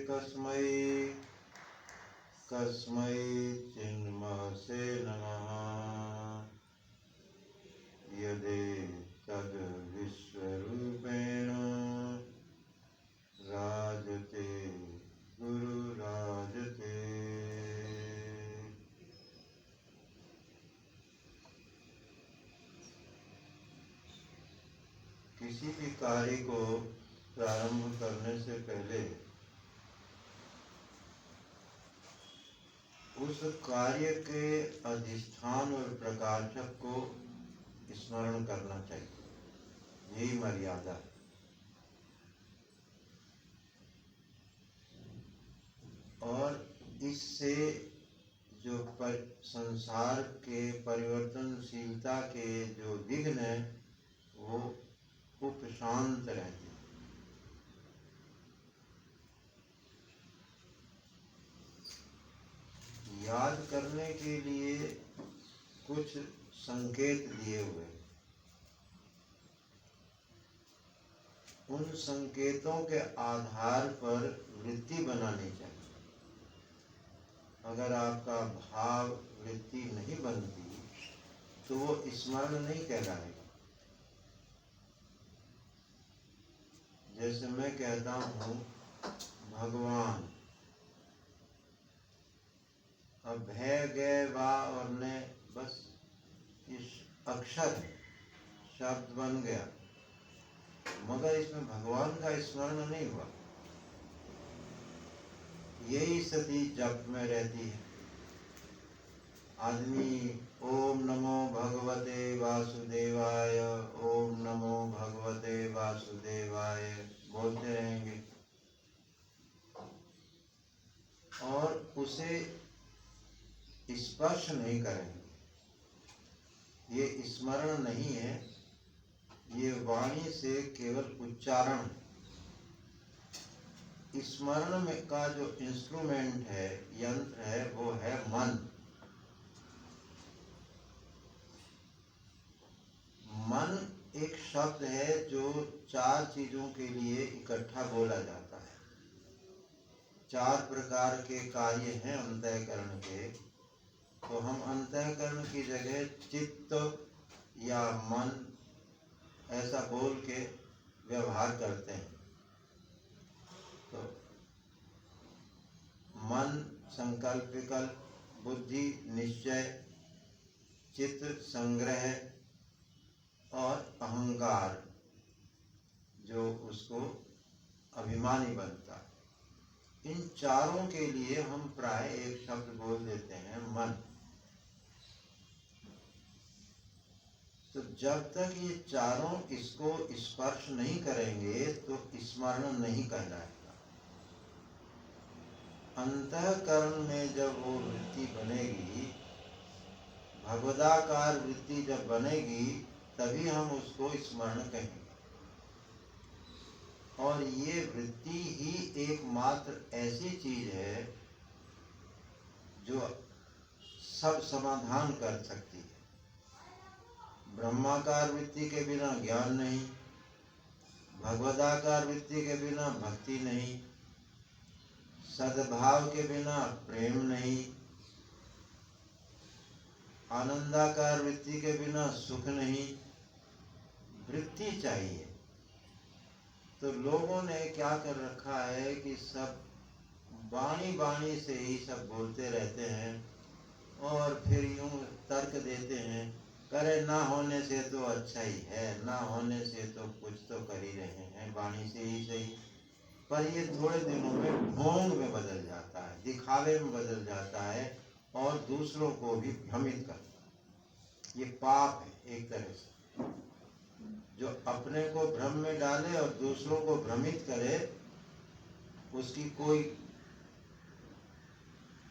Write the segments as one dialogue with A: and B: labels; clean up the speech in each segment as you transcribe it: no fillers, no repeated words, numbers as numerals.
A: कस्मै कस्मै चिन्महसे नमः। यदि तद् विश्वरूपेण राजते गुरुराजते। किसी भी कार्य को प्रारंभ करने से पहले उस कार्य के अधिष्ठान और प्रकाशक को स्मरण करना चाहिए, यही मर्यादा है। और इससे जो संसार के परिवर्तनशीलता के जो विघ्न है वो उपशांत रहते हैं। याद करने के लिए कुछ संकेत दिए हुए, उन संकेतों के आधार पर वृत्ति बनानी चाहिए। अगर आपका भाव वृत्ति नहीं बनती तो वो स्मरण नहीं कहलाएगा। जैसे मैं कहता हूँ भगवान, अब भय गए वा और ने बस इस अक्षर शब्द बन गया, मगर इसमें भगवान का स्मरण नहीं हुआ। यही स्थिति जप में रहती है। आदमी ओम नमो भगवते वासुदेवाय, ओम नमो भगवते वासुदेवाय बोलते रहेंगे और उसे स्पर्श नहीं करेंगे। ये स्मरण नहीं है, ये वाणी से केवल उच्चारण। स्मरण में का जो इंस्ट्रूमेंट है, यंत्र है, वो है मन। मन एक शब्द है जो 4 चीजों के लिए इकट्ठा बोला जाता है। 4 प्रकार के कार्य हैं अंतःकरण के, तो हम अंतःकरण की जगह चित्त या मन ऐसा बोल के व्यवहार करते हैं। तो मन संकल्प विकल्प, बुद्धि निश्चय, चित्त संग्रह और अहंकार जो उसको अभिमानी बनता है। इन चारों के लिए हम प्राय एक शब्द बोल देते हैं, मन। तो जब तक ये चारों इसको स्पर्श नहीं करेंगे तो स्मरण नहीं कहलाएगा। अंतःकरण में जब वो वृत्ति बनेगी, भगवदाकार वृत्ति जब बनेगी, तभी हम उसको स्मरण कहेंगे। और ये वृत्ति ही एकमात्र ऐसी चीज है जो सब समाधान कर सकती है। ब्रह्माकार वृत्ति के बिना ज्ञान नहीं, भगवदाकार वृत्ति के बिना भक्ति नहीं, सद्भाव के बिना प्रेम नहीं, आनंदाकार वृत्ति के बिना सुख नहीं। वृत्ति चाहिए। तो लोगों ने क्या कर रखा है कि सब वाणी से ही सब बोलते रहते हैं और फिर यूं तर्क देते हैं, करे ना होने से तो अच्छा ही है, ना होने से तो कुछ तो कर ही रहे हैं, वाणी से ही सही। पर ये थोड़े दिनों में ढोंग में बदल जाता है, दिखावे में बदल जाता है और दूसरों को भी भ्रमित करता है। ये पाप है एक तरह से। जो अपने को भ्रम में डाले और दूसरों को भ्रमित करे, उसकी कोई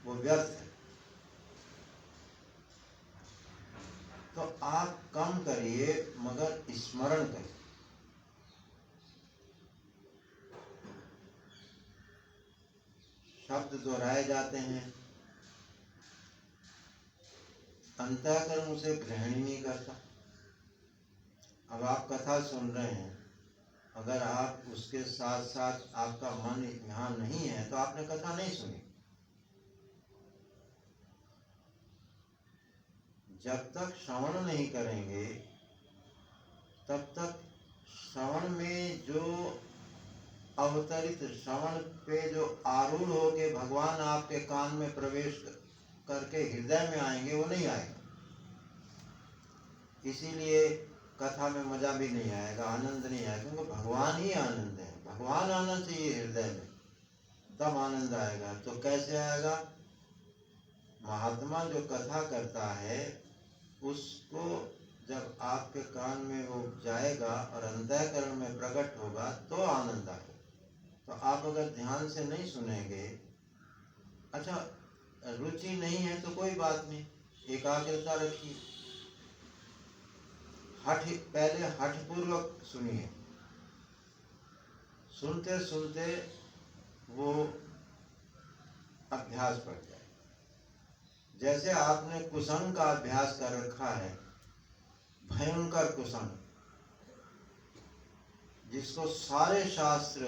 A: वो व्यर्थ है। तो आप कम करिए मगर स्मरण करिए। शब्द दोहराए जाते हैं, अंतःकरण उसे ग्रहण ही नहीं करता। अब आप कथा सुन रहे हैं, अगर आप उसके साथ साथ आपका मन यहाँ नहीं है तो आपने कथा नहीं सुनी। जब तक श्रवण नहीं करेंगे तब तक श्रवण में जो अवतरित, श्रवण पे जो आरूढ़ होके भगवान आपके कान में प्रवेश करके हृदय में आएंगे वो नहीं आएगा। इसीलिए कथा में मजा भी नहीं आएगा, आनंद नहीं आएगा, क्योंकि भगवान ही आनंद है। भगवान आना चाहिए हृदय में, तब आनंद आएगा। तो कैसे आएगा? महात्मा जो कथा करता है उसको जब आपके कान में वो जाएगा और अंतःकरण में प्रकट होगा तो आनंद आएगा। तो आप अगर ध्यान से नहीं सुनेंगे, अच्छा रुचि नहीं है तो कोई बात नहीं, एकाग्रता रखिए, पहले हठ पूर्वक सुनिए। सुनते सुनते वो अभ्यास पड़ जाए। जैसे आपने कुसंग का अभ्यास कर रखा है, भयंकर कुसंग, जिसको सारे शास्त्र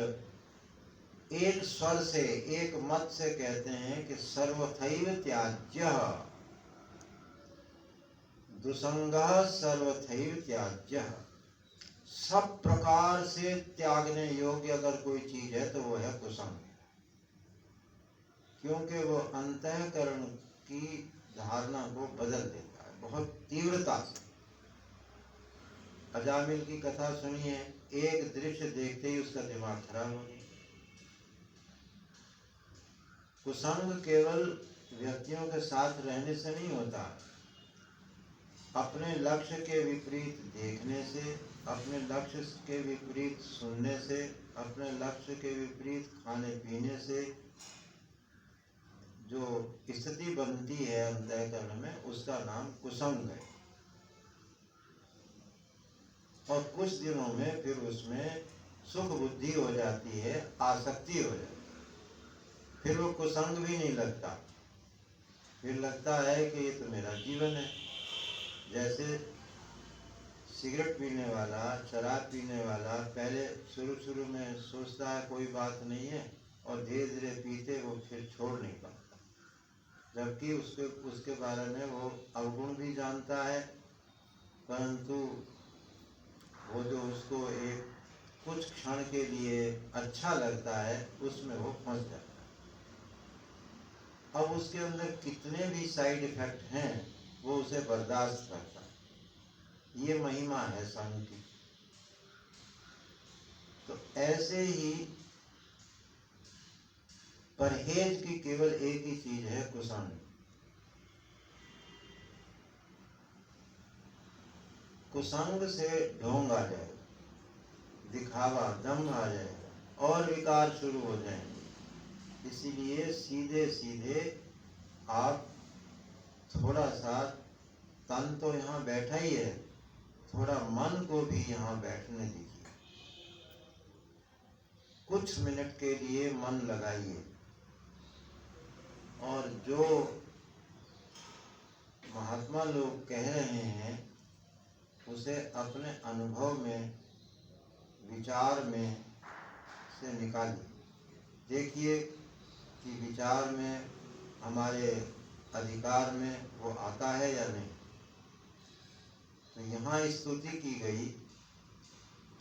A: एक स्वर से, एक मत से कहते हैं कि सर्वथैव त्याज्यः, दुसंगः सर्वथैव त्याज्यः। सब प्रकार से त्यागने योग्य अगर कोई चीज है तो वो है कुसंग, क्योंकि वो अंतःकरण की धारणा को बदल देता है बहुत तीव्रता से। अजामिल की कथा सुनिए, एक दृश्य देखते ही उसका दिमाग खराब हो गया। कुसंग केवल व्यक्तियों के साथ रहने से नहीं होता, अपने लक्ष्य के विपरीत देखने से, अपने लक्ष्य के विपरीत सुनने से, अपने लक्ष्य के विपरीत खाने पीने से जो स्थिति बनती है अंतःकरण में, उसका नाम कुसंग है। और कुछ दिनों में फिर उसमें सुख बुद्धि हो जाती है, आसक्ति हो जाती है, फिर वो कुसंग भी नहीं लगता, फिर लगता है कि ये तो मेरा जीवन है। जैसे सिगरेट पीने वाला, शराब पीने वाला पहले शुरू में सोचता है कोई बात नहीं है, और धीरे धीरे पीते वो फिर छोड़ नहीं पाता, जबकि उसके बारे में वो अवगुण भी जानता है, परंतु वो जो उसको एक कुछ क्षण के लिए अच्छा लगता है उसमें वो फंस जाता है। अब उसके अंदर कितने भी साइड इफेक्ट हैं वो उसे बर्दाश्त करता है। ये महिमा है संग की। तो ऐसे ही परहेज की केवल एक ही चीज है, कुसंग। कुसंग से ढोंग आ जाएगा, दिखावा, दम आ जाएगा और विकार शुरू हो जाएंगे। इसीलिए सीधे सीधे आप थोड़ा सा, तन तो यहाँ बैठा ही है, थोड़ा मन को भी यहाँ बैठने दीजिए। कुछ मिनट के लिए मन लगाइए और जो महात्मा लोग कह रहे हैं उसे अपने अनुभव में, विचार में से निकालिए। देखिए कि विचार में, हमारे अधिकार में वो आता है या नहीं। तो यहाँ स्तुति की गई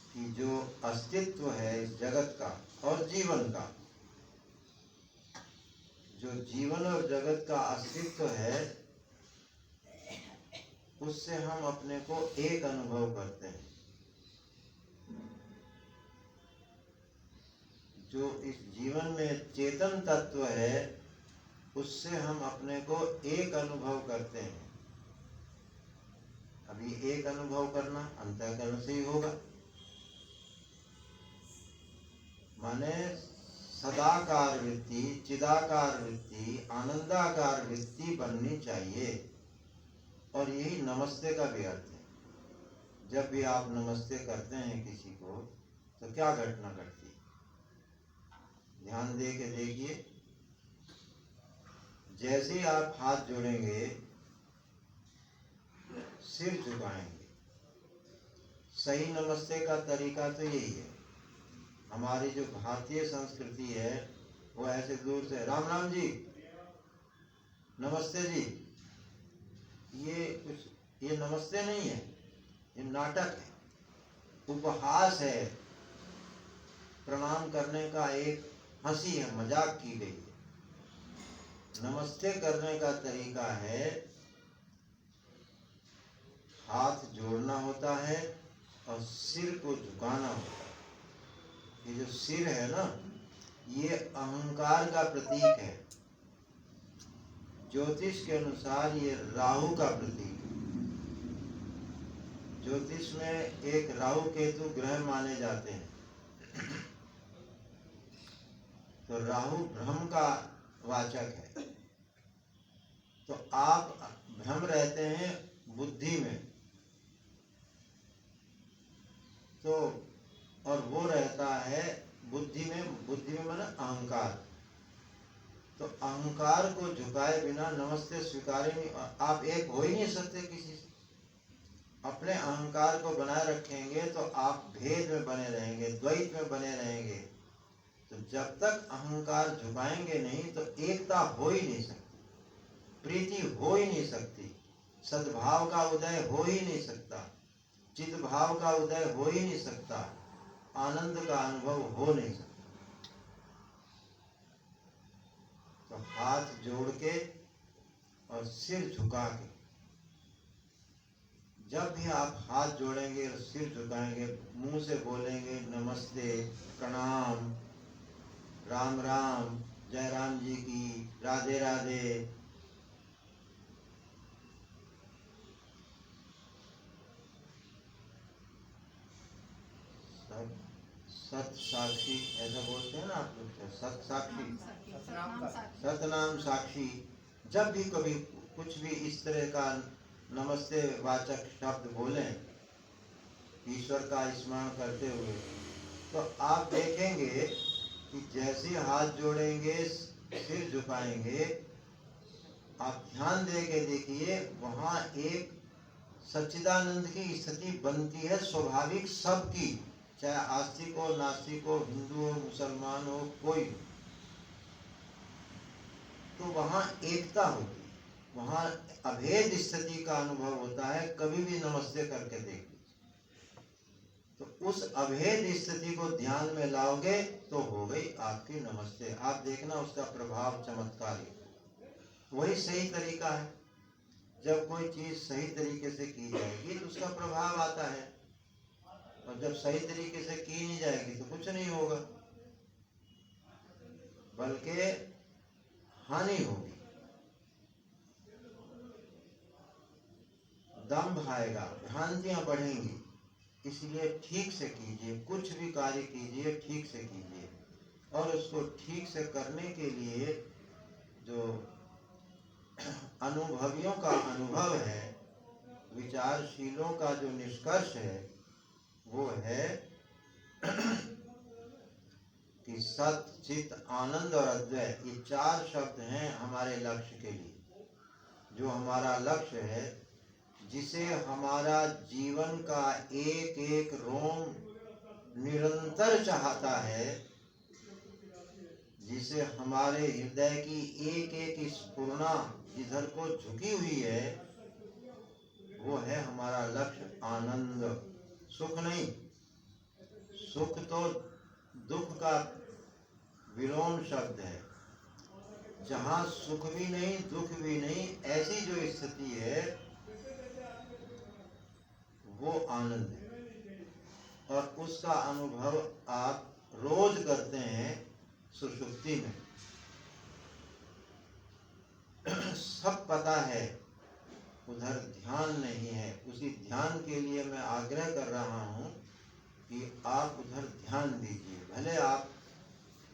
A: कि जो अस्तित्व है इस जगत का और जीवन का, जो जीवन और जगत का अस्तित्व है, उससे हम अपने को एक अनुभव करते हैं। जो इस जीवन में चेतन तत्व है उससे हम अपने को एक अनुभव करते हैं। अभी एक अनुभव करना अंतःकरण से ही होगा, माने सदाकार वृत्ति, चिदाकार वृत्ति, आनंदाकार वृत्ति बननी चाहिए। और यही नमस्ते का भी अर्थ है। जब भी आप नमस्ते करते हैं किसी को तो क्या घटना घटती है? ध्यान दे के देखिए, जैसे ही आप हाथ जोड़ेंगे, सिर झुकाएंगे। सही नमस्ते का तरीका तो यही है। हमारी जो भारतीय संस्कृति है वो ऐसे दूर से राम राम जी, नमस्ते जी, ये नमस्ते नहीं है, ये नाटक है, उपहास है। प्रणाम करने का एक हंसी है, मजाक की गई है। नमस्ते करने का तरीका है हाथ जोड़ना होता है और सिर को झुकाना होता है। ये जो सिर है ना, ये अहंकार का प्रतीक है। ज्योतिष के अनुसार ये राहु का प्रतीक है। ज्योतिष में एक राहु केतु ग्रह माने जाते हैं। तो राहु भ्रम का वाचक है। तो आप भ्रम रहते हैं बुद्धि में, तो और वो रहता है बुद्धि में माने अहंकार। तो अहंकार को झुकाए बिना नमस्ते स्वीकार ही नहीं। आप एक हो ही नहीं सकते किसी से। अपने अहंकार को बनाए रखेंगे तो आप भेद में बने रहेंगे, द्वैत में बने रहेंगे। तो जब तक अहंकार झुकाएंगे नहीं तो एकता हो ही नहीं सकती, प्रीति हो ही नहीं सकती, सद्भाव का उदय हो ही नहीं सकता, चित भाव का उदय हो ही नहीं सकता, आनंद का अनुभव हो नहीं सकता। तो हाथ जोड़ के और सिर झुका के, जब भी आप हाथ जोड़ेंगे और सिर झुकाएंगे, मुंह से बोलेंगे नमस्ते, प्रणाम, राम राम, जय राम जी की, राधे राधे। सत साक्षी ऐसा बोलते हैं ना आप लोग, सत साक्षी, सतनाम साक्षी। जब भी कभी कुछ भी इस तरह का नमस्ते वाचक शब्द बोलें ईश्वर का स्मरण करते हुए, तो आप देखेंगे कि जैसे हाथ जोड़ेंगे, सिर झुकाएंगे, आप ध्यान दे के देखिए, वहां एक सच्चिदानंद की स्थिति बनती है स्वाभाविक सबकी, चाहे आस्तिक हो, नास्तिक हो, हिंदू हो, मुसलमान हो, कोई हो। तो वहां एकता होती है, वहां अभेद स्थिति का अनुभव होता है। कभी भी नमस्ते करके देख लीजिए, तो उस अभेद स्थिति को ध्यान में लाओगे तो हो गई आपकी नमस्ते। आप देखना उसका प्रभाव चमत्कारी, वही सही तरीका है। जब कोई चीज सही तरीके से की जाएगी तो उसका प्रभाव आता है, और जब सही तरीके से की नहीं जाएगी तो कुछ नहीं होगा, बल्कि हानि होगी, दंभ आएगा, भ्रांतियां बढ़ेंगी। इसलिए ठीक से कीजिए, कुछ भी कार्य कीजिए ठीक से कीजिए। और उसको ठीक से करने के लिए जो अनुभवियों का अनुभव है, विचारशीलों का जो निष्कर्ष है, वो है कि सत, चित, आनंद और अद्वय, ये चार शब्द हैं हमारे लक्ष्य के लिए। जो हमारा लक्ष्य है, जिसे हमारा जीवन का एक एक रोम निरंतर चाहता है, जिसे हमारे हृदय की एक एक स्फुरना जिधर को झुकी हुई है, वो है हमारा लक्ष्य आनंद। सुख नहीं, सुख तो दुख का विलोम शब्द है। जहाँ सुख भी नहीं, दुख भी नहीं, ऐसी जो स्थिति है वो आनंद है। और उसका अनुभव आप रोज करते हैं सुषुप्ति में। सब पता है, उधर ध्यान नहीं है। उसी ध्यान के लिए मैं आग्रह कर रहा हूँ कि आप उधर ध्यान दीजिए, भले आप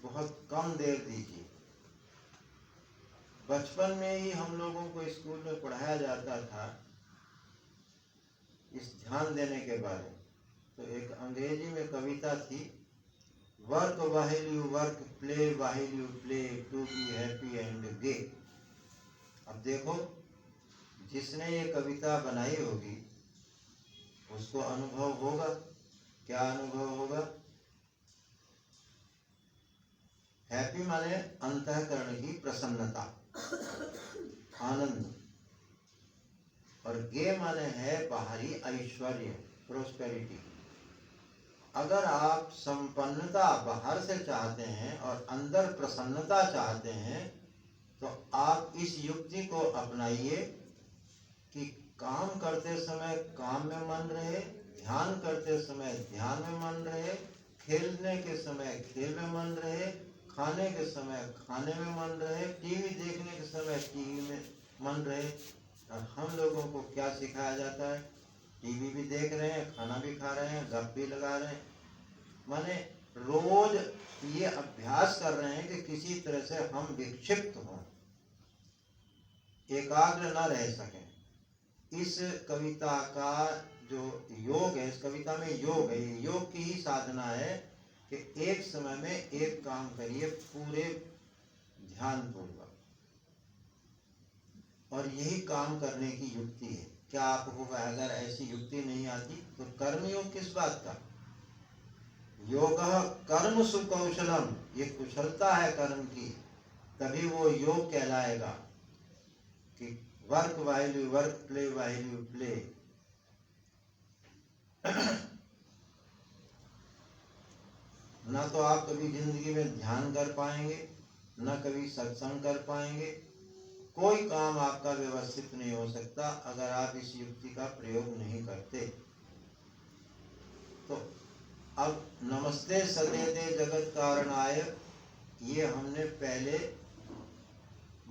A: बहुत कम देर दीजिए। बचपन में ही हम लोगों को स्कूल में पढ़ाया जाता था इस ध्यान देने के बारे में। तो एक अंग्रेजी में कविता थी, work while you work, play while you play, to be happy and gay. अब देखो, जिसने ये कविता बनाई होगी उसको अनुभव होगा। क्या अनुभव होगा? हैप्पी माने अंतःकरण की प्रसन्नता, आनंद, और गे माने है बाहरी ऐश्वर्य, प्रोस्पेरिटी। अगर आप संपन्नता बाहर से चाहते हैं और अंदर प्रसन्नता चाहते हैं तो आप इस युक्ति को अपनाइए कि काम करते समय काम में मन रहे, ध्यान करते समय ध्यान में मन रहे, खेलने के समय खेल में मन रहे, खाने के समय खाने में मन रहे, टीवी देखने के समय टीवी में मन रहे। और हम लोगों को क्या सिखाया जाता है? टीवी भी देख रहे हैं, खाना भी खा रहे हैं, गप भी लगा रहे हैं, माने रोज ये अभ्यास कर रहे हैं कि किसी तरह से हम विक्षिप्त हों, एकाग्र न रह सकें। इस कविता का जो योग है, इस कविता में योग है, योग की ही साधना है कि एक समय में एक काम करिए पूरे ध्यानपूर्वक, और यही काम करने की युक्ति है। क्या आपको अगर ऐसी युक्ति नहीं आती तो कर्मयोग किस बात का? योग कर्म सुकौशलम, ये कुशलता है कर्म की, तभी वो योग कहलाएगा कि work while you work, play while you play. ना तो आप कभी जिंदगी में ध्यान कर पाएंगे, ना कभी सत्संग कर पाएंगे, कोई काम आपका व्यवस्थित नहीं हो सकता अगर आप इस युक्ति का प्रयोग नहीं करते। तो अब नमस्ते सदेते जगत कारणाय, ये हमने पहले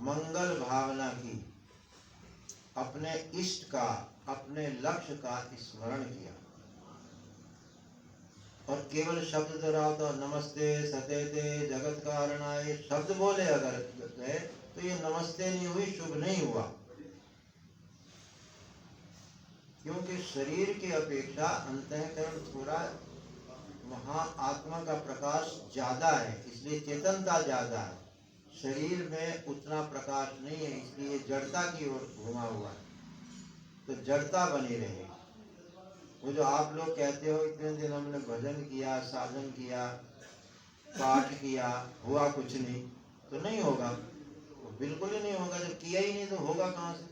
A: मंगल भावना की, अपने इष्ट का, अपने लक्ष्य का स्मरण किया, और केवल शब्द दोहराओ तो नमस्ते सतेते जगत कारणाय शब्द बोले अगर गए तो ये नमस्ते नहीं हुई, शुभ नहीं हुआ, क्योंकि शरीर की अपेक्षा अंतःकरण थोड़ा वहाँ आत्मा का प्रकाश ज्यादा है, इसलिए चेतनता ज्यादा है। शरीर में उतना प्रकाश नहीं है, इसलिए जड़ता की ओर घुमा हुआ है, तो जड़ता बनी रहेगी। वो जो आप लोग कहते हो इतने दिन हमने भजन किया, साधन किया, पाठ किया, हुआ कुछ नहीं, तो नहीं होगा, तो बिल्कुल ही नहीं होगा। जब किया ही नहीं तो होगा कहाँ से?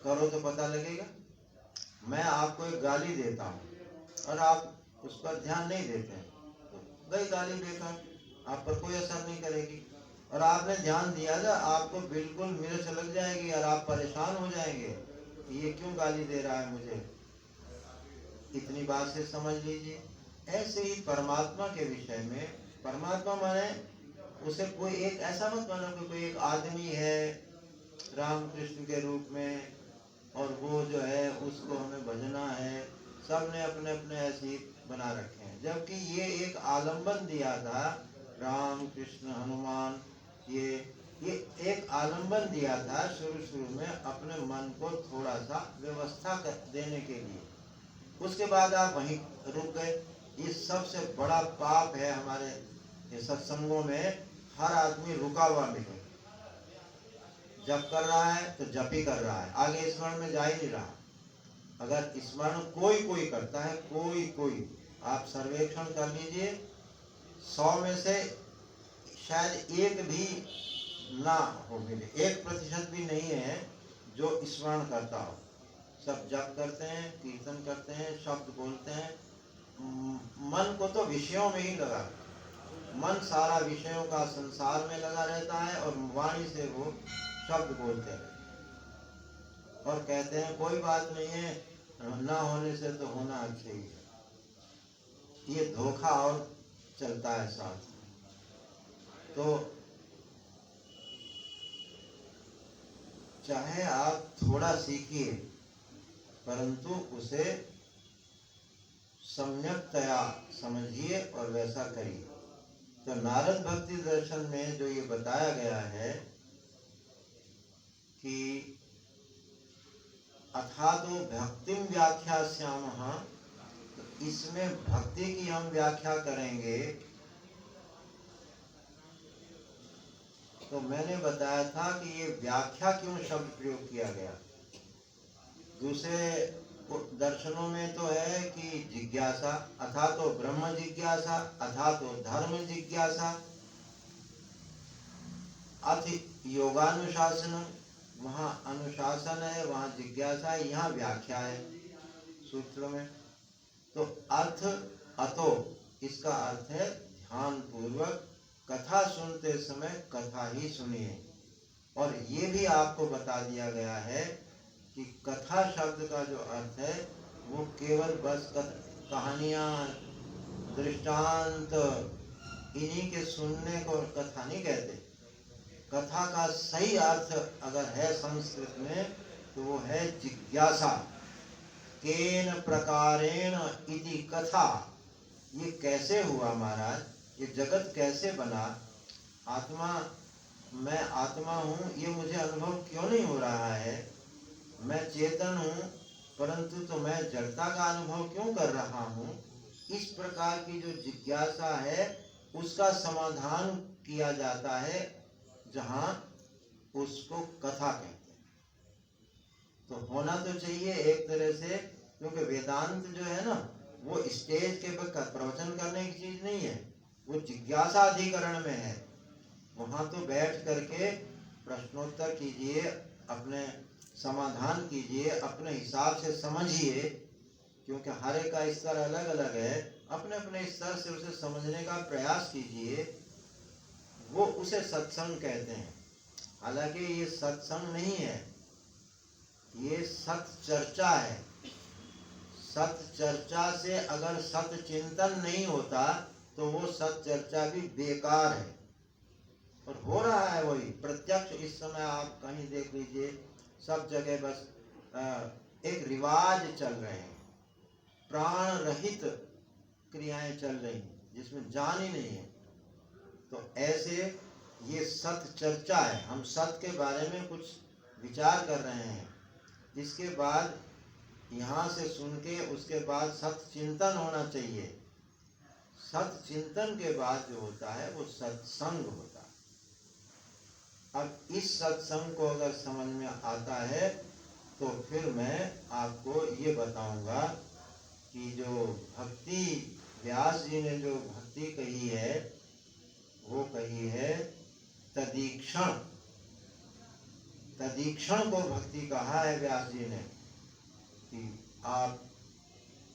A: करो तो पता लगेगा। मैं आपको एक गाली देता हूँ और आप उस पर ध्यान नहीं देते हैं, तो गई गाली बेकार, आप पर कोई असर नहीं करेगी। और आपने ध्यान दिया था, आपको बिल्कुल मिर्च लग जाएगी और आप परेशान हो जाएंगे कि ये क्यों गाली दे रहा है मुझे। इतनी बात से समझ लीजिए। ऐसे ही परमात्मा के विषय में, परमात्मा माने उसे कोई एक ऐसा मत मानो कि कोई एक आदमी है राम कृष्ण के रूप में और वो जो है उसको हमें भजना है, सब ने अपने अपने ऐसे बना रखे हैं। जबकि ये एक आलम्बन दिया था, राम कृष्ण हनुमान, ये एक आलम्बन दिया था शुरू में अपने मन को थोड़ा सा व्यवस्था कर देने के लिए। उसके बाद आप वहीं रुक गए। ये सबसे बड़ा पाप है हमारे ये सत्संगों में। हर आदमी रुका हुआ मिले, जप कर रहा है तो जप ही कर रहा है, आगे स्मरण में जा ही नहीं रहा। अगर स्मरण कोई करता है, कोई आप सर्वेक्षण कर लीजिए, 100 में से शायद एक भी ना हो मिले, 1% भी नहीं है जो स्मरण करता हो। सब जप करते हैं, कीर्तन करते हैं, शब्द बोलते हैं, मन को तो विषयों में ही लगा, मन सारा विषयों का संसार में लगा रहता है और वाणी से वो शब्द बोलते हैं और कहते हैं कोई बात नहीं है, ना होने से तो होना अच्छा ही है। ये धोखा और चलता है साथ। तो चाहे आप थोड़ा सीखिए, परंतु उसे सम्यकतया समझिए और वैसा करिए। तो नारद भक्ति दर्शन में जो ये बताया गया है कि अथा तो भक्तिम व्याख्यास्यामः, तो इसमें भक्ति की हम व्याख्या करेंगे। तो मैंने बताया था कि ये व्याख्या क्यों शब्द प्रयोग किया गया। दूसरे दर्शनों में तो है कि जिज्ञासा, अथा तो ब्रह्म जिज्ञासा, अथा तो धर्म जिज्ञासा, अथ योगानुशासन, वहाँ अनुशासन है, वहाँ जिज्ञासा है, यहाँ व्याख्या है सूत्र में। तो अर्थ अतो, इसका अर्थ है ध्यान पूर्वक कथा सुनते समय कथा ही सुनिए। और ये भी आपको बता दिया गया है कि कथा शब्द का जो अर्थ है वो केवल बस कहानियाँ, दृष्टांत, इन्हीं के सुनने को कथा नहीं कहते। कथा का सही अर्थ अगर है संस्कृत में तो वो है जिज्ञासा। केन प्रकारेण इति कथा, ये कैसे हुआ महाराज, ये जगत कैसे बना, आत्मा, मैं आत्मा हूँ, ये मुझे अनुभव क्यों नहीं हो रहा है, मैं चेतन हूँ परंतु तो मैं जड़ता का अनुभव क्यों कर रहा हूँ। इस प्रकार की जो जिज्ञासा है उसका समाधान किया जाता है जहाँ उसको कथा कहते हैं। तो होना तो चाहिए एक तरह से, क्योंकि वेदांत जो है ना वो स्टेज के पर प्रवचन करने की चीज नहीं है, वो जिज्ञासा अधिकरण में है। वहाँ तो बैठ करके प्रश्नोत्तर कीजिए, अपने समाधान कीजिए, अपने हिसाब से समझिए, क्योंकि हर एक का स्तर अलग अलग है, अपने अपने स्तर से उसे समझने का प्रयास कीजिए, वो उसे सत्संग कहते हैं। हालांकि ये सत्संग नहीं है, ये सत्य चर्चा है। सत्य चर्चा से अगर सत्य चिंतन नहीं होता तो वो सत्य चर्चा भी बेकार है। और हो रहा है वही प्रत्यक्ष। इस समय आप कहीं देख लीजिए, सब जगह बस एक रिवाज चल रहे हैं, प्राण रहित क्रियाएं चल रही हैं जिसमें जान ही नहीं है। तो ऐसे ये सत्य चर्चा है, हम सत्य के बारे में कुछ विचार कर रहे हैं। इसके बाद यहाँ से सुन के उसके बाद सत्य चिंतन होना चाहिए। सत्य चिंतन के बाद जो होता है वो सत्संग होता है। अब इस सत्संग को अगर समझ में आता है तो फिर मैं आपको ये बताऊंगा कि जो भक्ति, व्यास जी ने जो भक्ति कही है वो कही है तदीक्षण। तदीक्षण को भक्ति कहा है व्यास जी ने, कि आप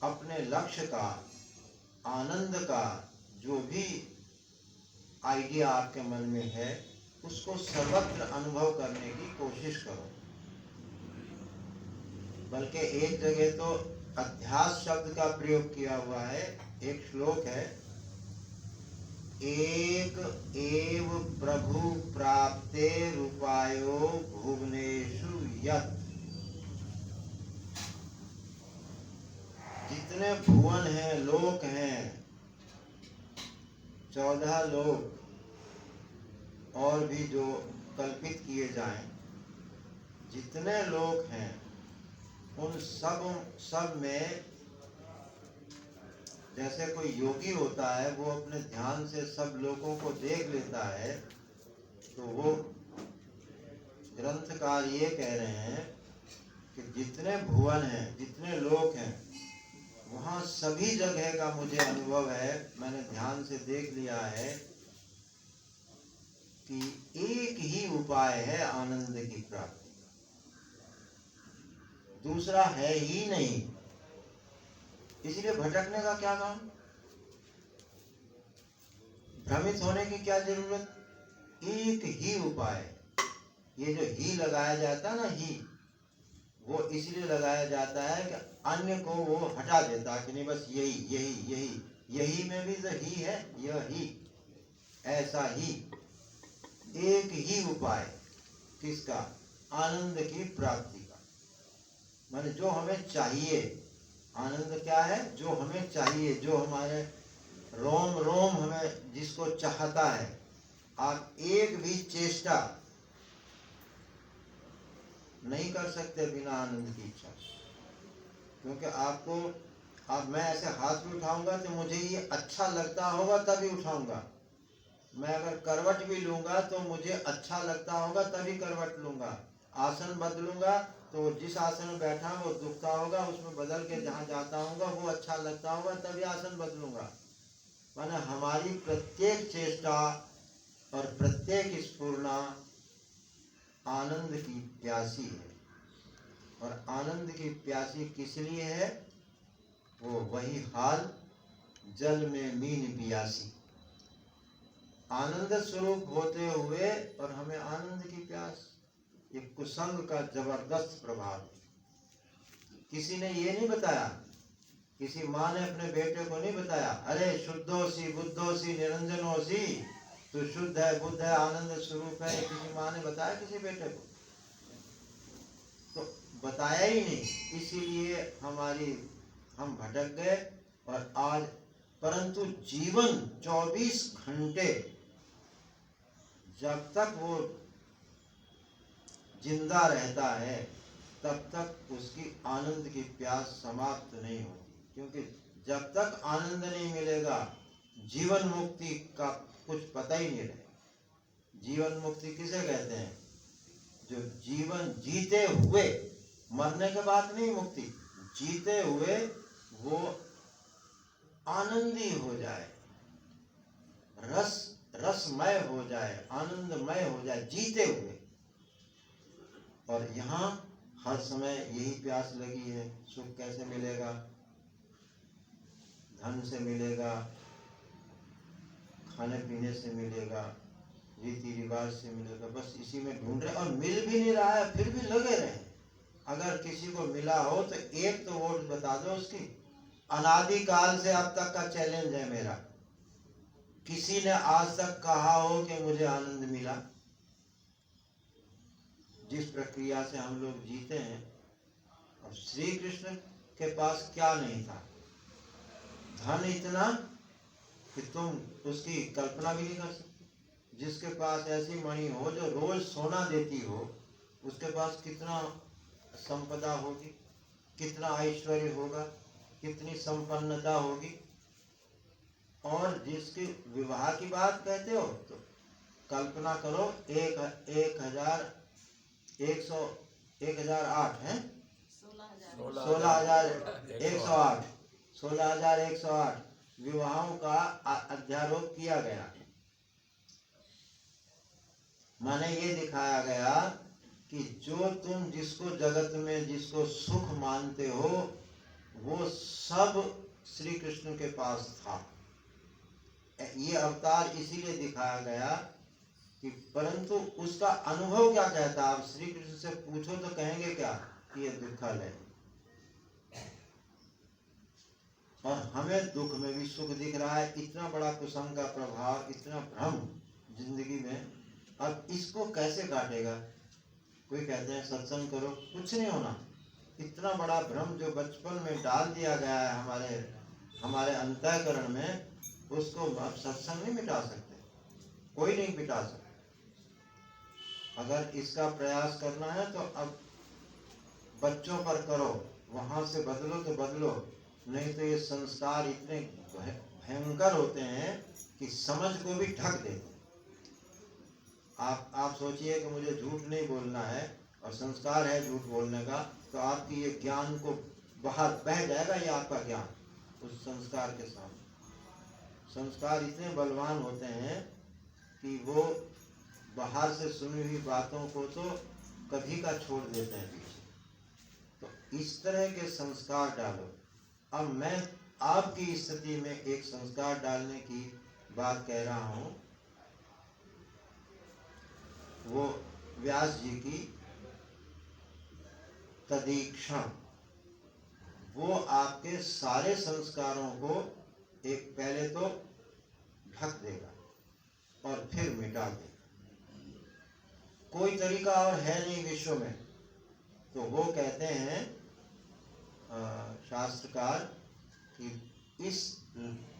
A: अपने लक्ष्य का, आनंद का जो भी आइडिया आपके मन में है उसको सर्वत्र अनुभव करने की कोशिश करो। बल्कि एक जगह तो अध्यास शब्द का प्रयोग किया हुआ है। एक श्लोक है, एक एव प्रभु प्राप्ते रूपायो भुवनेषु यत्। जितने भुवन हैं, लोक हैं, 14 लोक और भी जो कल्पित किए जाएं, जितने लोक हैं उन सब में जैसे कोई योगी होता है वो अपने ध्यान से सब लोगों को देख लेता है, तो वो ग्रंथकार ये कह रहे हैं कि जितने भुवन हैं, जितने लोक हैं, वहाँ सभी जगह का मुझे अनुभव है, मैंने ध्यान से देख लिया है कि एक ही उपाय है आनंद की प्राप्ति, दूसरा है ही नहीं। इसलिए भटकने का क्या काम, भ्रमित होने की क्या जरूरत। एक ही उपाय, ये जो ही लगाया जाता है ना, ही, वो इसलिए लगाया जाता है कि अन्य को वो हटा देता कि नहीं बस यही यही यही, यही में भी तो ही है, यह ही, ऐसा ही एक ही उपाय किसका, आनंद की प्राप्ति का। माने जो हमें चाहिए, आनंद क्या है, जो हमें चाहिए, जो हमारे रोम रोम हमें जिसको चाहता है। आप एक भी चेष्टा नहीं कर सकते बिना आनंद की इच्छा, क्योंकि आपको, अब मैं ऐसे हाथ भी उठाऊंगा तो मुझे ये अच्छा लगता होगा तभी उठाऊंगा। मैं अगर करवट भी लूंगा तो मुझे अच्छा लगता होगा तभी करवट लूंगा। आसन बदलूंगा तो जिस आसन में बैठा वो दुखता होगा, उसमें बदल के जहाँ जाता होगा वो अच्छा लगता होगा तभी आसन बदलूंगा। माने हमारी प्रत्येक चेष्टा और प्रत्येक स्फुरना आनंद की प्यासी है। और आनंद की प्यासी किस लिए है? वो वही हाल जल में मीन पियासी। आनंद स्वरूप होते हुए और हमें आनंद की प्यास, ये कुसंग का जबरदस्त प्रभाव है। किसी ने ये नहीं बताया, किसी माँ ने अपने बेटे को नहीं बताया, अरे शुद्धोसी बुद्धोसी निरंजनोसी, तू शुद्ध है, बुद्ध है, आनंद स्वरूप है। किसी माँ ने बताया किसी बेटे को? तो बताया ही नहीं, इसीलिए हम भटक गए। और आज परंतु जीवन 24 घंटे जब तक वो जिंदा रहता है तब तक उसकी आनंद की प्यास समाप्त नहीं होती। क्योंकि जब तक आनंद नहीं मिलेगा जीवन मुक्ति का कुछ पता ही नहीं रहेगा। जीवन मुक्ति किसे कहते हैं? जो जीवन जीते हुए, मरने के बाद नहीं मुक्ति, जीते हुए वो आनंदी हो जाए, रसमय हो जाए, आनंदमय हो जाए जीते हुए। और यहाँ हर समय यही प्यास लगी है। सुख कैसे मिलेगा? धन से मिलेगा, खाने पीने से मिलेगा, रीति रिवाज से मिलेगा, बस इसी में ढूंढ रहे। और मिल भी नहीं रहा है फिर भी लगे रहे। अगर किसी को मिला हो तो एक तो वोट बता दो उसकी। अनादिकाल से अब तक का चैलेंज है मेरा, किसी ने आज तक कहा हो कि मुझे आनंद मिला? जिस प्रक्रिया से हम लोग जीते हैं। अब श्री कृष्ण के पास क्या नहीं था? धन इतना कि तुम उसकी कल्पना भी नहीं कर सकते। जिसके पास ऐसी मणि हो जो रोज सोना देती हो, उसके पास कितना संपदा होगी, कितना ऐश्वर्य होगा, कितनी संपन्नता होगी। और जिसके विवाह की बात कहते हो तो कल्पना करो, 1108 है, 16,108 विवाहों का अध्यारोप किया गया। माने ये दिखाया गया कि जो तुम जिसको जगत में जिसको सुख मानते हो वो सब श्री कृष्ण के पास था। ये अवतार इसीलिए दिखाया गया कि परंतु उसका अनुभव क्या कहता? आप श्री कृष्ण से पूछो तो कहेंगे क्या कि ये दुखल है। और हमें दुख में भी सुख दिख रहा है। इतना बड़ा कुसंग का प्रभाव, इतना भ्रम जिंदगी में, अब इसको कैसे काटेगा? कोई कहते हैं सत्संग करो, कुछ नहीं होना। इतना बड़ा भ्रम जो बचपन में डाल दिया गया है हमारे अंतःकरण में, उसको आप सत्संग नहीं मिटा सकते, कोई नहीं मिटा सकता। अगर इसका प्रयास करना है तो अब बच्चों पर करो, वहां से बदलो तो बदलो, नहीं तो ये संस्कार इतने भयंकर होते हैं कि समझ को भी ढक देते। आप सोचिए कि मुझे झूठ नहीं बोलना है और संस्कार है झूठ बोलने का, तो आपकी ये ज्ञान को बाहर बह जाएगा, ये आपका ज्ञान उस संस्कार के साथ। संस्कार इतने बलवान होते हैं कि वो बाहर से सुनी हुई बातों को तो कभी का छोड़ देते हैं पीछे। तो इस तरह के संस्कार डालो। अब मैं आपकी स्थिति में एक संस्कार डालने की बात कह रहा हूँ, वो व्यास जी की तदीक्षण। वो आपके सारे संस्कारों को एक पहले तो ढक देगा और फिर मिटा देगा। कोई तरीका और है नहीं विश्व में। तो वो कहते हैं शास्त्रकार कि इस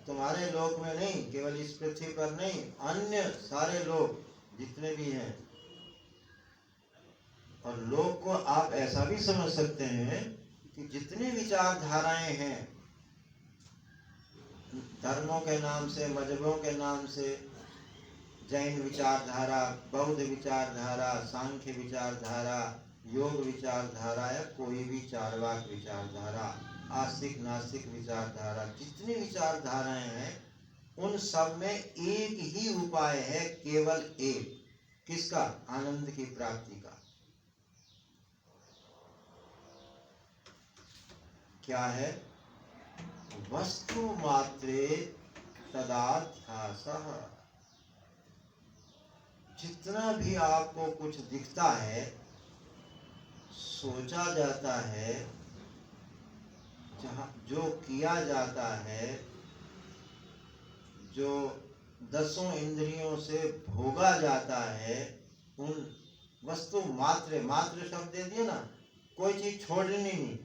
A: तुम्हारे लोक में नहीं, केवल इस पृथ्वी पर नहीं, अन्य सारे लोग जितने भी हैं, और लोक को आप ऐसा भी समझ सकते हैं कि जितनी विचारधाराएं हैं, धर्मों के नाम से, मजहबों के नाम से, जैन विचारधारा, बौद्ध विचारधारा, सांख्य विचारधारा, योग विचारधारा, या कोई भी चार्वाक विचारधारा, आस्तिक नास्तिक विचारधारा, जितनी विचारधाराएं हैं उन सब में एक ही उपाय है, केवल एक। किसका? आनंद की प्राप्ति का। क्या है? वस्तु मात्रे तदाध्यासः। जितना भी आपको कुछ दिखता है, सोचा जाता है, जहाँ जो किया जाता है, जो 10 इंद्रियों से भोगा जाता है, उन वस्तु मात्र, मात्र शब्द दे दिए ना, कोई चीज छोड़नी नहीं,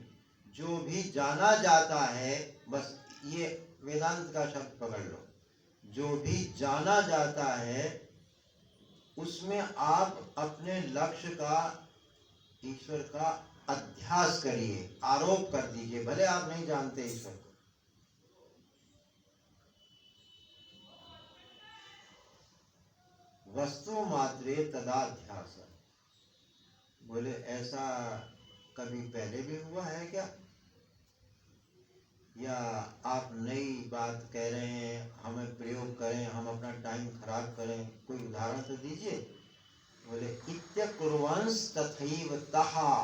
A: जो भी जाना जाता है, बस ये वेदांत का शब्द पकड़ लो, जो भी जाना जाता है उसमें आप अपने लक्ष्य का, ईश्वर का अध्यास करिए, आरोप कर दीजिए, भले आप नहीं जानते ईश्वर को। वस्तु मात्रे तदाध्यास। बोले ऐसा कभी पहले भी हुआ है क्या, या आप नई बात कह रहे हैं, हमें प्रयोग करें, हम अपना टाइम खराब करें, कोई उदाहरण तो दीजिए। बोले इत्य कुर्वंस तथैव तहा।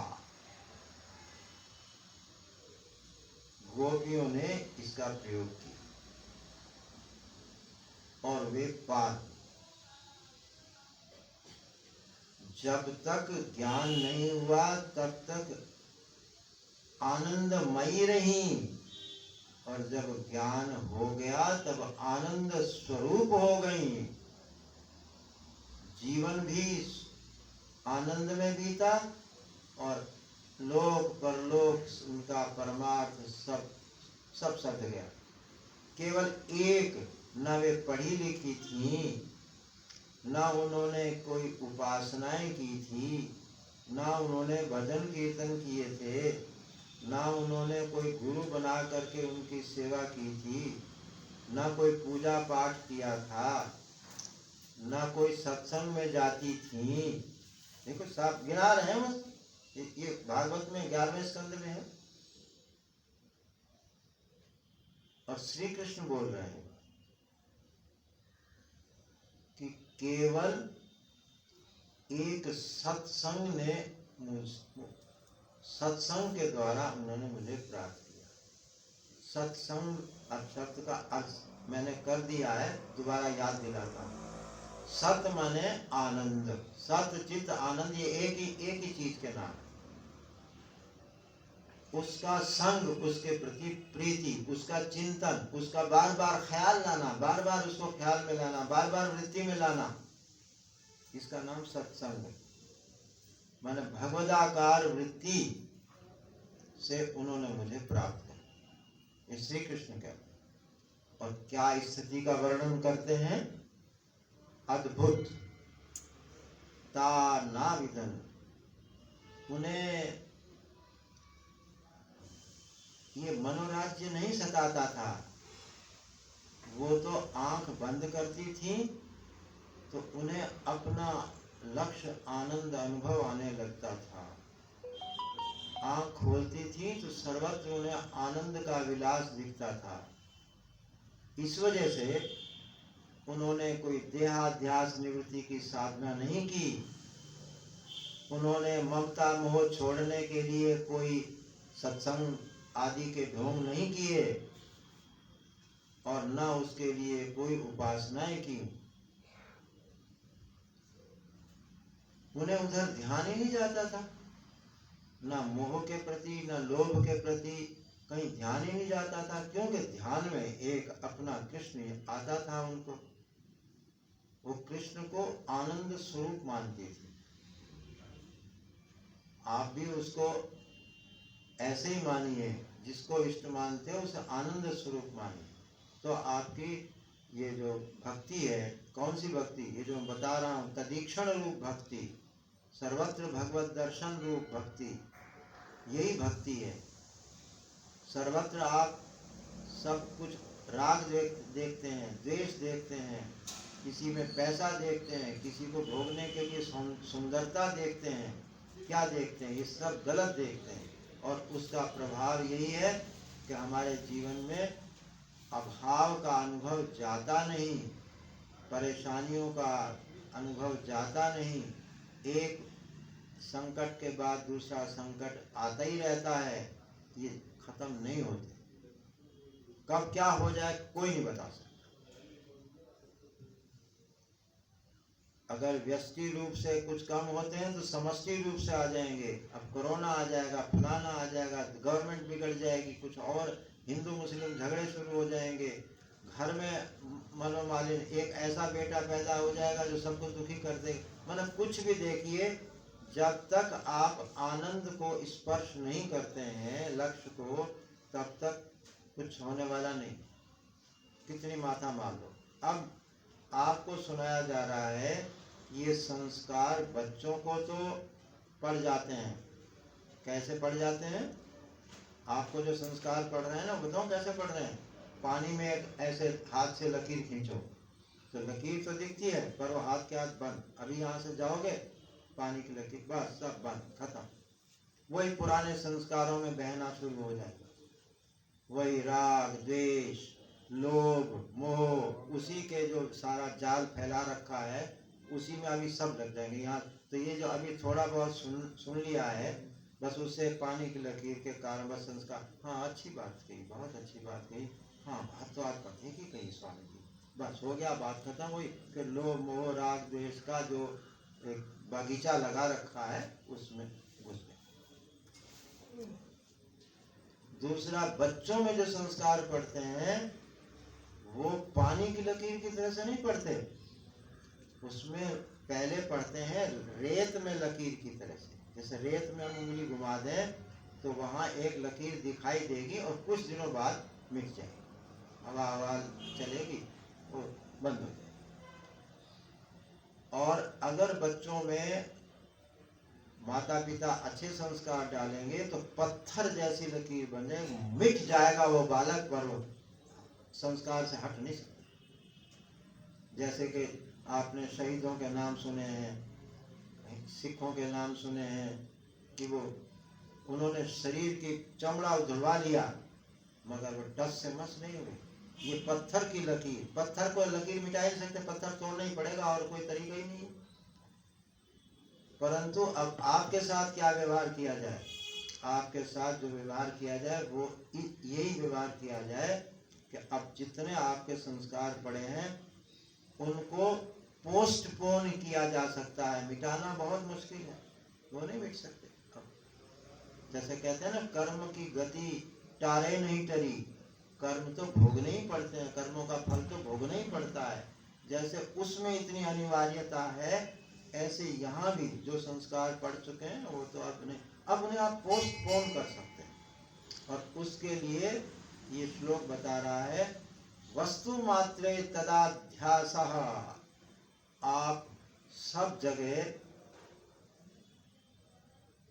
A: गोपियों ने इसका प्रयोग किया और वे पार। जब तक ज्ञान नहीं हुआ तब तक आनंदमयी रही, और जब ज्ञान हो गया तब आनंद स्वरूप हो गई। जीवन भी आनंद में बीता और लोक परलोक उनका परमार्थ सब सद गया। केवल एक, न वे पढ़ी लिखी थी, न उन्होंने कोई उपासनाएं की थी, न उन्होंने भजन कीर्तन किए थे, न उन्होंने कोई गुरु बना करके उनकी सेवा की थी, न कोई पूजा पाठ किया था, न कोई सत्संग में जाती थी। देखो सब गिना रहे हैं, ये भागवत में 11वें स्कंद में है, और श्री कृष्ण बोल रहे हैं कि केवल एक सत्संग ने, सत्संग के द्वारा उन्होंने मुझे प्राप्त किया। सत्संग शब्द का अर्थ मैंने कर दिया है, दोबारा याद दिलाता हूँ। सत माने आनंद, सत चित आनंद, ये एक ही चीज के नाम। उसका संग, उसके प्रति प्रीति, उसका चिंतन, उसका बार बार ख्याल लाना, बार बार उसको ख्याल में लाना, बार बार वृत्ति में लाना, इसका नाम सत्संग। माने भगवदाकार वृत्ति से उन्होंने मुझे प्राप्त किया, ये श्री कृष्ण कहते हैं। और क्या स्थिति का वर्णन करते हैं? अद्भुत ता नाविदन। उन्हें ये मनोराज्य नहीं सताता था, वो तो आंख बंद करती थी तो उन्हें अपना लक्ष्य आनंद अनुभव आने लगता था। आंख खोलती थी तो सर्वत्र उन्हें आनंद का विलास दिखता था। इस वजह से उन्होंने कोई देहाध्यास निवृत्ति की साधना नहीं की, उन्होंने ममता मोह छोड़ने के लिए कोई सत्संग आदि के ढोंग नहीं किए, और न उसके लिए कोई उपासनाएं की। उन्हें उधर ध्यान ही नहीं जाता था, न मोह के प्रति न लोभ के प्रति कहीं ध्यान ही नहीं जाता था, क्योंकि ध्यान में एक अपना कृष्ण आता था उनको। वो कृष्ण को आनंद स्वरूप मानती थी। आप भी उसको ऐसे ही मानिए, जिसको इष्ट मानते हो उसे आनंद स्वरूप मानिए, तो आपकी ये जो भक्ति है, कौन सी भक्ति? ये जो मैं बता रहा हूँ, तदीक्षण रूप भक्ति, सर्वत्र भगवत दर्शन रूप भक्ति, यही भक्ति है। सर्वत्र आप सब कुछ राग देखते हैं, द्वेष देखते हैं, किसी में पैसा देखते हैं, किसी को भोगने के लिए सुंदरता देखते हैं, क्या देखते हैं? ये सब गलत देखते हैं, और उसका प्रभाव यही है कि हमारे जीवन में अभाव का अनुभव जाता नहीं, परेशानियों का अनुभव जाता नहीं, एक संकट के बाद दूसरा संकट आता ही रहता है, ये खत्म नहीं होते। कब क्या हो जाए कोई नहीं बता सकता। अगर व्यष्टि रूप से कुछ कम होते हैं तो समष्टि रूप से आ जाएंगे। अब कोरोना आ जाएगा, फलाना आ जाएगा, गवर्नमेंट बिगड़ जाएगी, कुछ और हिंदू मुस्लिम झगड़े शुरू हो जाएंगे, घर में मनोमालिन, एक ऐसा बेटा पैदा हो जाएगा जो सबको दुखी कर दे। मतलब कुछ भी देखिए, जब तक आप आनंद को स्पर्श नहीं करते हैं लक्ष्य को, तब तक कुछ होने वाला नहीं, कितनी माथा मार लो। अब आपको सुनाया जा रहा है, ये संस्कार बच्चों को तो पड़ जाते हैं। कैसे पड़ जाते हैं? आपको जो संस्कार पड़ रहे हैं ना, बताओ कैसे पड़ रहे हैं। पानी में एक ऐसे हाथ से लकीर खींचो तो लकीर तो दिखती है, पर वो हाथ के हाथ बंद। अभी यहाँ से जाओगे, पानी की लकीर बस सब बंद, खत्म। वही पुराने संस्कारों में बहना शुरू हो जाएगा, वही राग द्वेष लोभ मोह, उसी के जो सारा जाल फैला रखा है, उसी में अभी सब लग जाएंगे। यहाँ तो ये जो अभी थोड़ा बहुत सुन लिया है, बस उससे पानी की लकीर के कारण बस संस्कार। हाँ अच्छी बात कही, बहुत अच्छी बात कही, हाँ बात तो आप पढ़ने की कही स्वामी जी, बस हो गया, बात खत्म हुई। फिर लोभ मोह राग द्वेष का जो एक बगीचा लगा रखा है उसमें घुस गए। दूसरा, बच्चों में जो संस्कार पढ़ते हैं वो पानी की लकीर की तरह से नहीं पढ़ते, उसमें पहले पढ़ते हैं रेत में लकीर की तरह से। जैसे रेत में हम उंगली घुमा दें तो वहाँ एक लकीर दिखाई देगी और कुछ दिनों बाद मिट जाएगी, हवा हवा चलेगी और बंद हो जाएगी। और अगर बच्चों में माता पिता अच्छे संस्कार डालेंगे तो पत्थर जैसी लकीर बन जाएगी, मिट जाएगा वो बालक, पर वो संस्कार से हट नहीं सकता। जैसे कि आपने शहीदों के नाम सुने हैं, सिखों के नाम सुने हैं कि वो उन्होंने शरीर की चमड़ा उधड़वा लिया मगर वो टस से मस नहीं हुई। ये पत्थर की लकीर, पत्थर को लकीर मिटा ही सकते, पत्थर तोड़ना ही पड़ेगा और कोई तरीका ही नहीं। परंतु अब आपके साथ क्या व्यवहार किया जाए, आपके साथ जो व्यवहार किया जाए वो यही व्यवहार किया जाए कि अब जितने आपके संस्कार पड़े हैं उनको पोस्टपोन किया जा सकता है, मिटाना बहुत मुश्किल है, वो नहीं मिट सकते। जैसे कहते हैं ना, कर्म की गति टारे नहीं टरी, कर्म तो भोगने ही पड़ते हैं, कर्मों का फल तो भोगना ही पड़ता है। जैसे उसमें इतनी अनिवार्यता है, ऐसे यहाँ भी जो संस्कार पढ़ चुके हैं वो तो अपने आप पोस्टपोन कर सकते हैं। और उसके लिए ये श्लोक बता रहा है, वस्तु मात्रे तदाध्यासः, आप सब जगह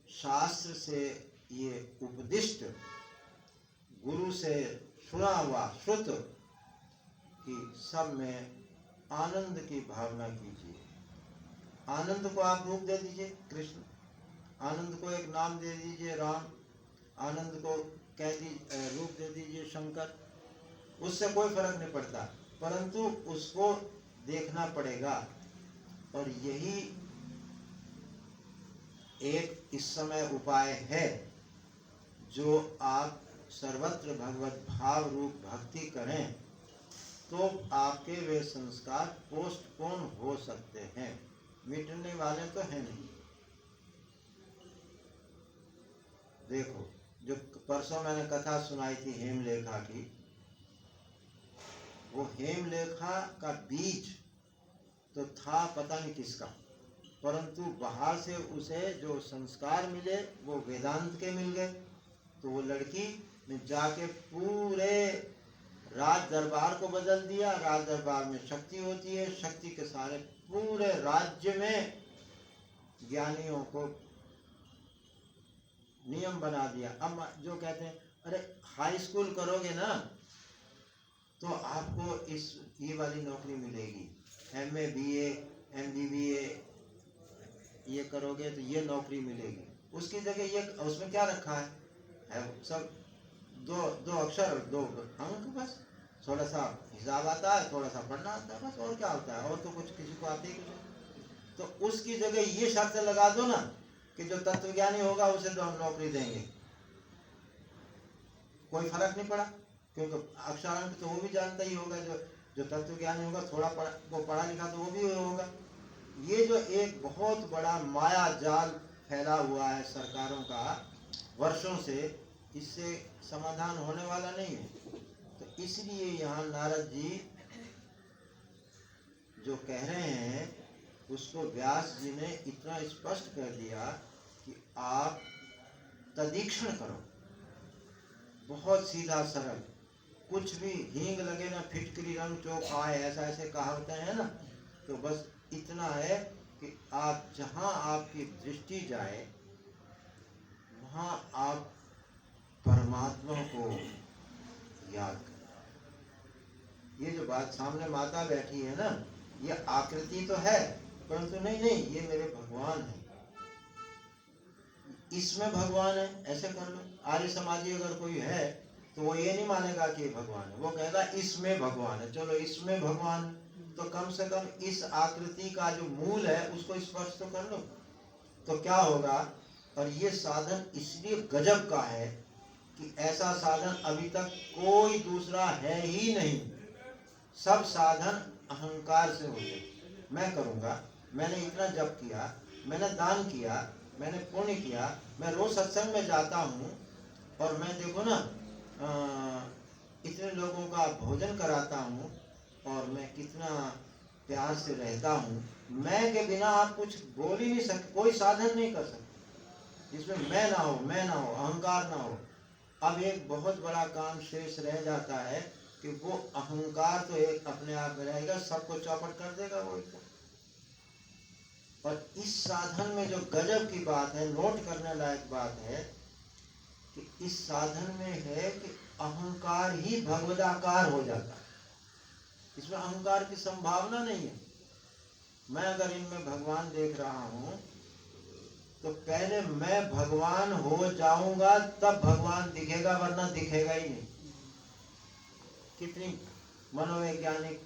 A: शास्त्र से ये उपदिष्ट, गुरु से सुना हुआ श्रुत कि सब में आनंद की भावना कीजिए। आनंद को आप रूप दे दीजिए कृष्ण, आनंद को एक नाम दे दीजिए राम, आनंद को रूप दे दीजिए शंकर, उससे कोई फर्क नहीं पड़ता, परंतु उसको देखना पड़ेगा। और यही एक इस समय उपाय है, जो आप सर्वत्र भगवत भाव रूप भक्ति करें तो आपके वे संस्कार पोस्टपोन हो सकते हैं, मिटने वाले तो हैं नहीं। देखो, जो परसों मैंने कथा सुनाई थी हेमलेखा की, वो हेमलेखा का बीज तो था पता नहीं किसका, परंतु बाहर से उसे जो संस्कार मिले वो वेदांत के मिल गए। तो वो लड़की ने जाके पूरे राज दरबार को बदल दिया। राज दरबार में शक्ति होती है, शक्ति के सारे पूरे राज्य में ज्ञानियों को नियम बना दिया। अब जो कहते हैं अरे हाई स्कूल करोगे ना तो आपको ये वाली नौकरी मिलेगी, MA BA MBBA ये करोगे तो ये नौकरी मिलेगी, उसकी जगह ये उसमें क्या रखा है सब दो अक्षर और 2 अंक बस। थोड़ा सा हिसाब आता है, थोड़ा सा पढ़ना आता है, बस और क्या होता है, और तो कुछ किसी को आते ही कुछ नहीं। तो उसकी जगह ये शर्त लगा दो ना कि जो तत्वज्ञानी होगा उसे तो हम नौकरी देंगे, कोई फर्क नहीं पड़ा, क्योंकि अक्षरांक तो वो भी जानता ही होगा, जो तत्वज्ञानी होगा थोड़ा वो पढ़ा लिखा तो वो भी होगा। ये जो एक बहुत बड़ा माया जाल फैला हुआ है सरकारों का वर्षों से, इससे समाधान होने वाला नहीं है। तो इसलिए यहाँ नारद जी जो कह रहे हैं उसको व्यास जी ने इतना स्पष्ट कर दिया कि आप तदीक्षण करो, बहुत सीधा सरल, कुछ भी हींग लगे ना फिटकरी रंग चोक आए, ऐसा ऐसे कहावतें हैं ना, तो बस इतना है कि आप जहाँ आपकी दृष्टि जाए वहाँ आप परमात्मा को याद करें। ये जो बात सामने माता बैठी है ना, ये आकृति तो है, परंतु नहीं नहीं ये मेरे भगवान है, इसमें भगवान है, ऐसे कर लो। आर्य समाजी अगर कोई है तो वो ये नहीं मानेगा कि भगवान है, वो कहेगा इसमें भगवान है। चलो इसमें भगवान, तो कम से कम इस आकृति का जो मूल है उसको स्पर्श तो कर लो, तो क्या होगा। और ये साधन इसलिए गजब का है कि ऐसा साधन अभी तक कोई दूसरा है ही नहीं। सब साधन अहंकार से होते, मैं करूंगा, मैंने इतना जप किया, मैंने दान किया, मैंने पुण्य किया, मैं रोज सत्संग में जाता हूँ, और मैं देखो ना इतने लोगों का भोजन कराता हूँ, और मैं कितना प्यार से रहता हूँ। मैं के बिना आप कुछ बोल ही नहीं सकते, कोई साधन नहीं कर सकते जिसमें मैं ना हो, मैं ना हो, अहंकार ना हो। अब एक बहुत बड़ा काम शेष रह जाता है कि वो अहंकार तो एक अपने आप में रहेगा, सबको चौपट कर देगा वो एक। और इस साधन में जो गजब की बात है, नोट करने लायक बात है कि इस साधन में है कि अहंकार ही भगवदाकार हो जाता है, इसमें अहंकार की संभावना नहीं है। मैं अगर इनमें भगवान देख रहा हूं तो पहले मैं भगवान हो जाऊंगा तब भगवान दिखेगा, वरना दिखेगा ही नहीं। कितनी मनोवैज्ञानिक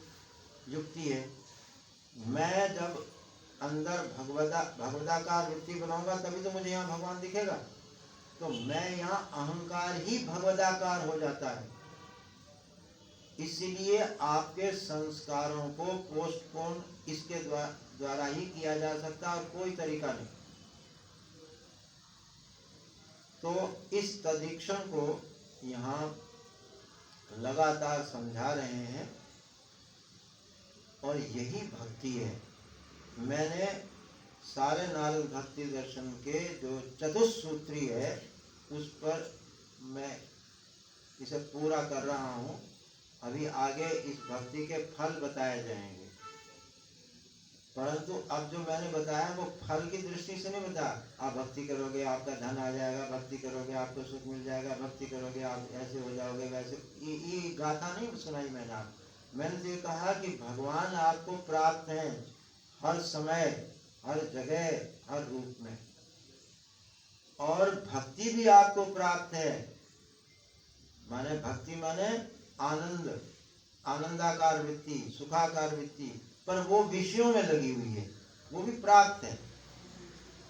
A: युक्ति है। मैं जब अंदर भगवदाकार वृत्ति बनाऊंगा तभी तो मुझे यहाँ भगवान दिखेगा। तो मैं यहाँ अहंकार ही भगवदाकार हो जाता है। इसलिए आपके संस्कारों को पोस्टपोन इसके द्वारा ही किया जा सकता है, और कोई तरीका नहीं। तो इस तदीक्षण को यहाँ लगातार समझा रहे हैं, और यही भक्ति है। मैंने सारे नारद भक्ति दर्शन के जो चतुस्सूत्री है उस पर मैं इसे पूरा कर रहा हूँ। अभी आगे इस भक्ति के फल बताए जाएंगे, परंतु अब जो मैंने बताया वो फल की दृष्टि से नहीं बताया। आप भक्ति करोगे आपका धन आ जाएगा, भक्ति करोगे आपको सुख मिल जाएगा, भक्ति करोगे आप ऐसे हो जाओगे वैसे, ये गाथा नहीं सुनाई मैंने मैंने तो ये कहा कि भगवान आपको प्राप्त हैं हर समय, हर जगह, हर रूप में, और भक्ति भी आपको प्राप्त है। माने भक्ति माने आनंद, आनंदाकार वृत्ति, सुखाकार वृत्ति, पर वो विषयों में लगी हुई है, वो भी प्राप्त है।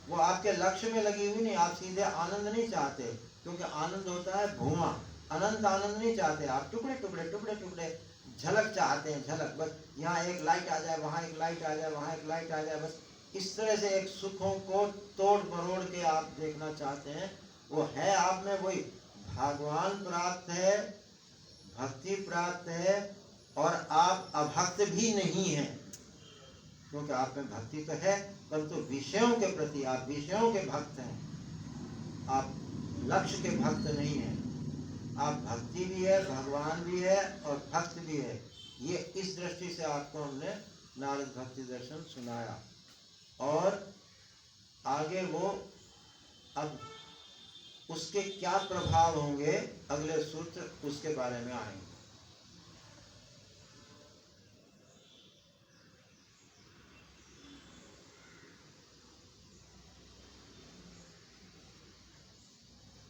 A: वो आपके लक्ष्य में लगी हुई नहीं। आप सीधे आनंद नहीं चाहते, क्योंकि आनंद होता है भूमा, अनंत आनंद नहीं चाहते आप, टुकड़े टुकड़े टुकड़े टुकड़े झलक चाहते हैं, झलक, बस यहाँ एक लाइट आ जाए, वहाँ एक लाइट आ जाए, वहाँ एक लाइट आ जाए, बस इस तरह से एक सुखों को तोड़ मरोड़ के आप देखना चाहते हैं। वो है आप में वही, भगवान प्राप्त है, भक्ति प्राप्त है, और आप अभक्त भी नहीं हैं, क्योंकि आप में भक्ति तो है, परंतु विषयों के प्रति आप विषयों के भक्त हैं, आप लक्ष्य के भक्त नहीं हैं। आप भक्ति भी है, भगवान भी है, और भक्त भी है। ये इस दृष्टि से आपको हमने नारद भक्ति दर्शन सुनाया, और आगे वो अब उसके क्या प्रभाव होंगे, अगले सूत्र उसके बारे में आएंगे।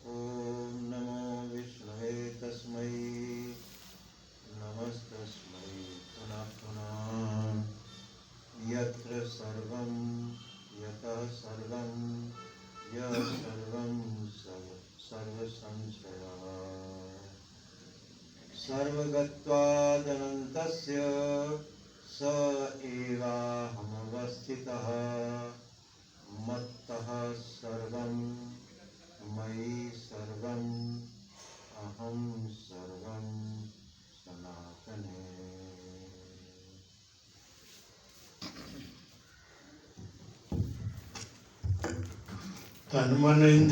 A: ओम नमो विष्णुवे तस्मै नमस्तस्मै पुनः पुनः यत्र सर्वं यतः सर्वं यः सर्वं सर्वसंशयः सर्वगत्वादनन्तस्य स एवाहमवस्थितः मत्तः सर्वं मयि सर्वं अहं सर्वं सनातने। तन मन इंद्रिय